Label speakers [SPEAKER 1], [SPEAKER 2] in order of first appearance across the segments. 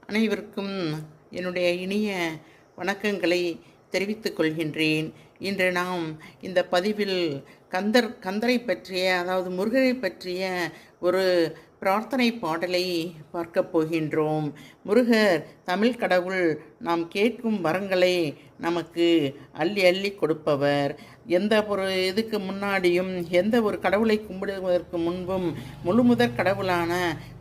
[SPEAKER 1] அனைவருக்கும் என்னுடைய இனிய வணக்கங்களை தெரிவித்துக் கொள்கின்றேன். இன்று நாம் இந்த பதிவில் கந்தரை பற்றிய, அதாவது முருகரை பற்றிய ஒரு பிரார்த்தனை பாடலை பார்க்க போகின்றோம். முருகர் தமிழ் கடவுள். நாம் கேட்கும் வரங்களை நமக்கு அள்ளி அள்ளி கொடுப்பவர். எந்த ஒரு இதுக்கு முன்னாடியும், எந்த ஒரு கடவுளை கும்பிடுவதற்கு முன்பும் முழுமுதற் கடவுளான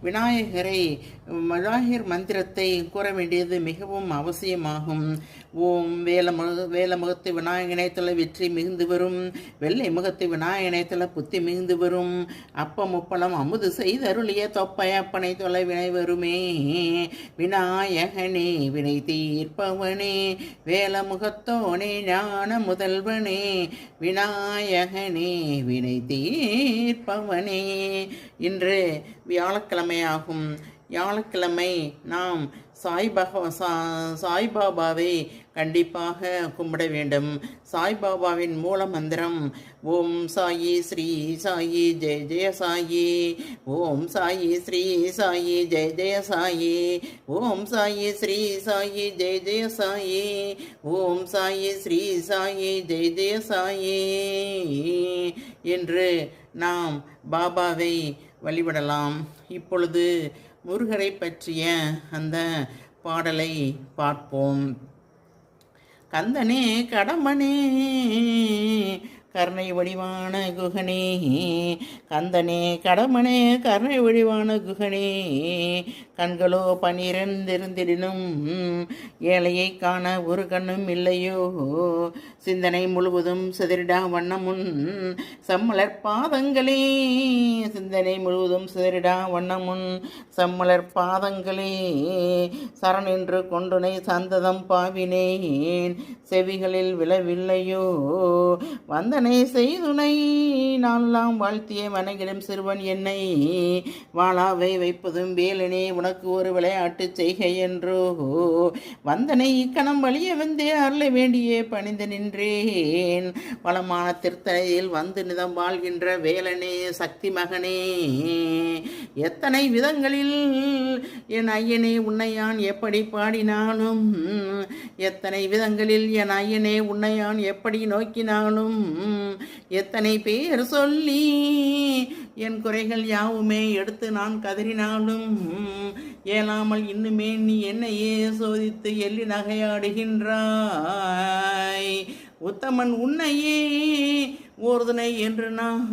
[SPEAKER 1] விநாயகர் மந்திரத்தை கூற வேண்டியது மிகவும் அவசியமாகும். ஓம் வேலமுகத்து விநாயகனைத்தல வெற்றி மிகுந்து வரும், வெள்ளை முகத்து விநாயகனைத்தல புத்தி மிகுந்து வரும், அப்பம் முப்பளம் அமுது செய்தருளிய தொப்பையப்பனை தொலை வினை வருமே. விநாயகனே வினை தீர்ப்பவனே, வேலமுகத்தோனே ஞான முதல்வனே, விநாயகனே வினை தீர்ப்பவனே. இன்று வியாழக்கிழமையாகும். வியாழக்கிழமை நாம் சாய்பாபாவை கண்டிப்பாக கும்பிட வேண்டும். சாய்பாபாவின் மூல மந்திரம் ஓம் சாயி ஸ்ரீ சாயி ஜெய ஜெய சாயி, ஓம் சாயி ஸ்ரீ சாயி ஜெய ஜெய சாயி, ஓம் சாயி ஸ்ரீ சாயி ஜெய ஜெய சாயி, ஓம் சாயி ஸ்ரீ சாயி ஜெய ஜெய சாயி என்று நாம் பாபாவை வழிபடலாம். இப்பொழுது முருகரை பற்றிய அந்த பாடலை பார்ப்போம். கந்தனே கடம்பனே கருணை வடிவான குகனே, கந்தனே கடம்பனே கருணை வடிவான குகனே, கண்களோ 12 ஏழையை காண ஒரு கண்ணும் இல்லையோ, சிந்தனை முழுவதும் சிதறிடா வண்ணமுன் சம்மலர் பாதங்களே, சிந்தனை முழுவதும் சிதறிடா வண்ணமுன் சம்மலர் பாதங்களே, சரணென்று கொண்டுனை சந்ததம் பாவினேன் செவிகளில் விழவில்லையோ, வந்தனை செய்துனை நான்லாம் வாழ்த்திய வணங்கிடும் சிறுவன் என்னை வாளாவை வைப்பதும் வேலனே உனக்கு ஒரு விளையாட்டு செய்கை என்றோ, வந்தனை இக்கணம் வழிய வந்தே அருள வேண்டியே பணிந்து நின்றேன், வளமான திருத்தலையில் வந்து நிதம் வாழ்கின்ற வேலனே சக்தி மகனே, எத்தனை விதங்களில் என் ஐயனே உன்னையான் எப்படி பாடினாலும், எத்தனை விதங்களில் என் ஐயனே உன்னையான் எப்படி நோக்கினாலும், எத்தனை பேர் சொல்லி என் குறைகள் யாவுமே எடுத்து நான் கதறினாலும், ஏலாமல் இன்னுமே நீ என்னையே சோதித்து எள்ளி நகையாடுகின்றாய், உத்தமன் உன்னையே ஓர்துணை என்று நான்